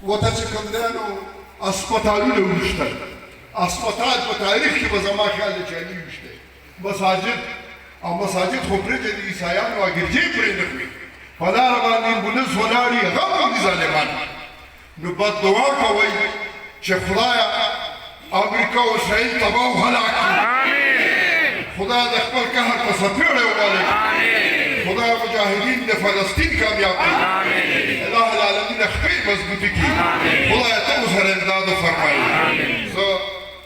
وته چې کوم دی نو اسپتالونه وویشتل اسپتال په تاریخ کې به زما خیال دی چې علي ویشتی مساجد خو پرېږدي د عیسایانو او ګرجې پرې نه کړي په لاره باندې امبولنس ولاړ وي هغه هم دي ظالمان نو بد دعا کوئ چې خدایه امریکا او اسرائیل تباه او هلاک کړي خدای د خپل قهر په څپېړه ووالي خدای مجاهدین د فلسطین کامیاب کړي الله العالمین خپې مضبوطې کړي خدای ته ورسره امداد وفرمایي زه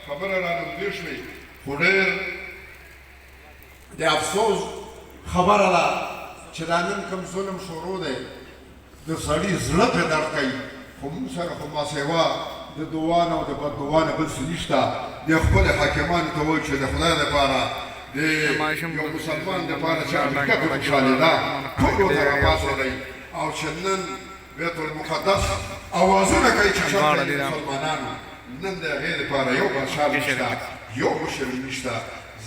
خبره رانږدې شوې خو ډېر د افسوس خبره ده چې دا نن کوم ظلم شروع دی د سړي زړه پرې درد کوي خو موږ سره خو ماسیوا د دعا نه او د بد دعا نه بل څه نشته د خپلو حاکمانو ته وایي چې د خدای دپاره د یو مسلمان دپاره چې امریکا پرې خوشحالې ده ټول ورته راپاڅېدئ او چې نن بیت المقدس اوازونه کوي چې شرط دی مسلمانانو نن د هغې دپاره یو بادشاه نشته یو مشر نشته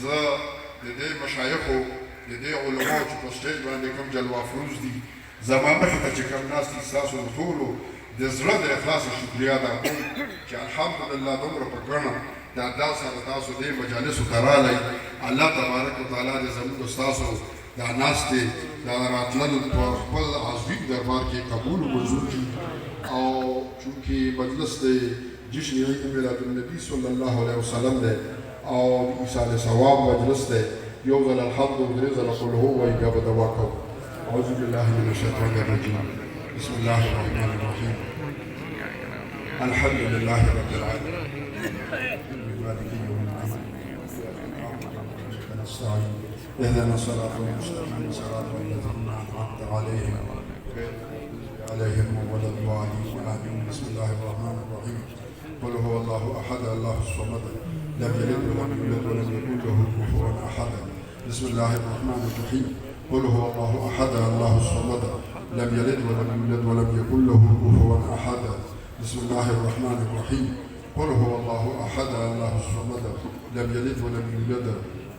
زه د دې مشایخو د دې علماو چې په سټیج باندې کوم جلوه افروز دي زما مخې ته چې کوم ناست دي ستاسو د ټولو د زړه د اخلاصه شکریا ادا کوم چې الحمدلله دومره په ګڼه د ادا سره تاسو دې مجالسو ته راغلی الله تبارک وتعالی دې زموږ ستاسو دا ناستې دا راتلل په خپل عظیم دربار کې قبول و منظور کړي او چونکې مجلس د جشن عید میلاد النبي صلی الله علیه وسلم دی او د ایصال ثواب مجلس دی یو ځل الحمد و درې ځله قل هو وایي بیا به دعا کوو اعوذ بالله من الشیطان الرجیم بسم الله الرحمن الرحیم الحمد لله رب العالمين مالك يوم الدين نستعين اهدنا الصراط المستقيم صراط الذين انعمت عليهم غير المغضوب عليهم ولا الضالين امين بسم الله الرحمن الرحيم قل هو الله احد الله الصمد لم يلد ولم يولد ولم يكن له كفوا احد بسم الله الرحمن الرحيم قل هو الله احد الله الصمد لم يلد ولم يولد ولم يكن له كفوا احد بسم الله الرحمن الرحيم قل هو الله احد الله الصمد لم يلد ولم يولد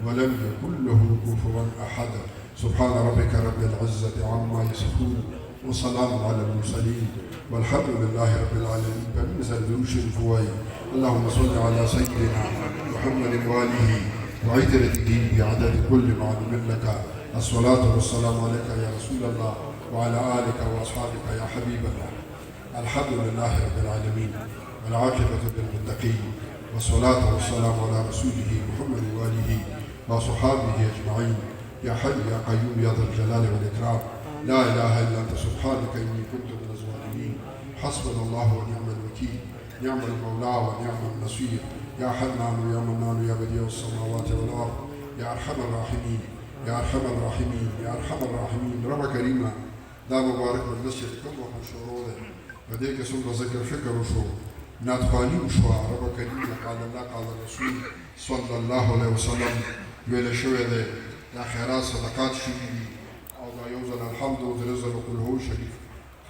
ولم يكن له كفوا احد سبحان ربك رب العزه عما يصفون وسلام على المرسلين والحمد لله رب العالمين بمثل دروش الفواي اللهم صل على سيدنا محمد واله وعترته بعدد كل معلوم لك الصلاه والسلام عليك يا رسول الله وعلى آلك وأصحابك يا حبيب الله الحمد لله رب العالمين والعاقبة للمتقين والصلاة والسلام على رسوله محمد وآله وصحابه أجمعين يا حي يا قيوم يا ذا الجلال والإكرام لا إله إلا أنت سبحانك إني كنت من الظالمين حسبنا الله ونعم الوكيل نعم المولى ونعم النصير يا حنان يا منان يا بديع السماوات والأرض يا أرحم الراحمين يا أرحم الراحمين يا أرحم الراحمين رب كريمة دا مبارک مجلس چې کوم وخت شروع دی په دې کې څومره ذکر فکر وشو نعتخواني وشوه رب کریم قال الله قال رسول صلی الله علیه وسلم ویل شوی دی دا خیرات صدقات شوي دي او دا یو ځل الحمد و درې ځله قل هو شریف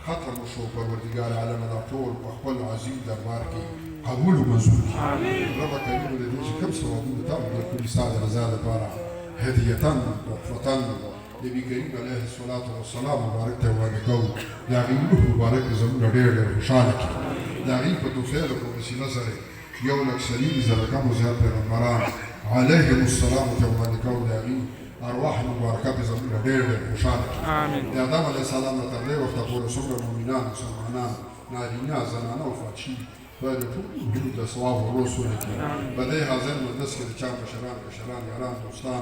ختم وشو پروردګار عالم دا ټول په خپل عظیم دربار کې قبول و منظور کړي رب کریم د دې چې کوم ثوابونه تا ورکړي ستا د رضا لپاره هدیة تحفة نبی کریم علیه الصلاة والسلام مبارک ته وړاندې کوو د هغې روح مبارک د زموږ ډېر ډېر خوشحاله کړي د هغې په توفیلو په وسیله سره 1,000,000 زیات پیغمبران علیهم السلام ته وړاندې کوو د هغې ارواح مبارکه په زموږ ډېر ډېر خوشحاله کړي د آدم علیه السلام نه تر دې وخته پورې څومره مؤمنان مسلمانان نارینه زنانه وفات شوي خدای د ټولو د ثواب ورسونه کړي په دې حاضر مجلس کې د چا مشران یاران دوستان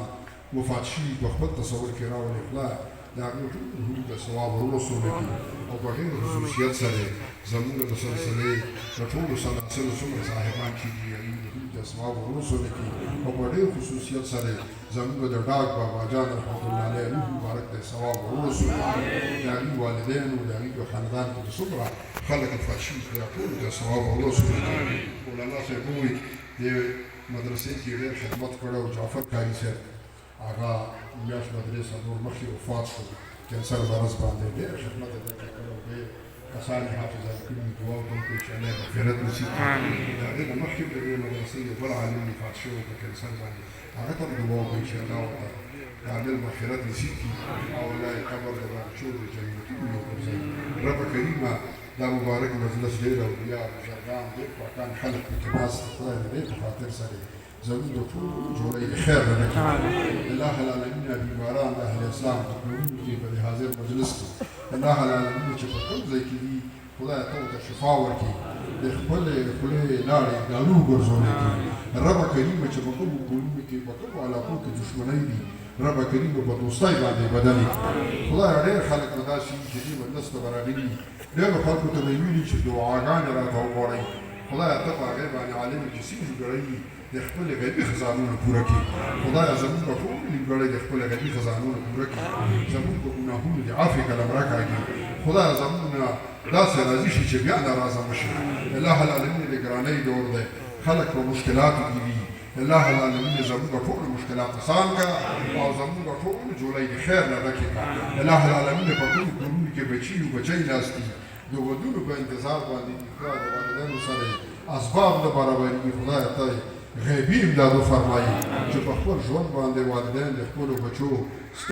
وفات شوي په خپل تصور کې راولي خدای د هغوی ټول د ثواب ورسونه کړي او په ډېر خصوصیت سره زموږ د سلسلې د ټولو سلاسلو څومره صاحبان چې دي هغوی د ثواب ورسونه کړي او په ډېر خصوصیت سره زموږ د ډاک بابا جان رحمتالله علیه روح مبارک ته ثواب ورسونه د هغوی والدینو د هغوی په خاندان کې د څومره خلک وفات شوي خدای ټولو ته ثواب ورسونه کړي مولانا صاحب ووایي د مدرسې کې ډېر خدمت کړی او جعفر کاري صاحب هغه میاشت به درې څلور مخکې وفات شو کینسر مرض باندې ډېر خدمت یې درته کړی او ډېر کسان یې حافظه کړي دعا وکړو چې الله یې مغفرت نصیب کړي د هغې نه مخکې د دې مدرسې یو بل عالم وفات شوی په کینسر باندې هغه ته هم دعا وکړئ چې الله ورته کامل مغفرت نصیب کړي او الله یې قبر د باغچو د جنتونو وګرځوي رب کریمه دا مبارک مجلس ډېر اولیاء بزرګان ډېر پاکان خلک پکې ناست دي. خدای د دې په خاطر سره زموږ د ټولو جوړې د خیر نه کړي. الله العالمین بیماران د اهل اسلام په کورونو کې په دې حاضر مجلس کې الله العالمین چې په کوم ځای کې دي خدای ته ورته شفا ورکړي، د خپلې خولې لاړې دارو ګرځولې کړي. رب کریم چې په کومو کورونو کې په کومو علاقو کې دښمنۍ دي رب کریم په دوستۍ باندې بدل کړي. خدای ډېر خلک به داسې وي چې دې مجلس ته به راغلي ډېرو خلکو ته به یې ویلي چې دعاګانې راته وغواړئ. خدایه ته په هغې باندې عالم چې څه نیمګړی د خپلې غیبي خزانونو پوره کړي. خدایه زموږ به ټول نیمګړی د خپلې غیبي خزانونو پوره کړي. زموږ په ګناهونو دې عفو کړه ورکاږي. خدایه زموږ نه داسې راضي شي چې بیا ناراضه مه شي. الله العالمین د ګرانۍ دور دی، خلک په مشکلاتو کې وي. الله العالمین زموږ ټول مشکلات آسان کړه او زموږ ټول جوړۍ د خیر نه ډکې کړه. الله العالمین په ټولو کورونو کې بچي ناست دي، د ودونو په انتظار باندې دي. خدای د والدینو سره اسباب نه برابرېږي. خدایه ته غیبي امداد وفرمایي چې په خپل ژوند باندې والدین د خپلو بچو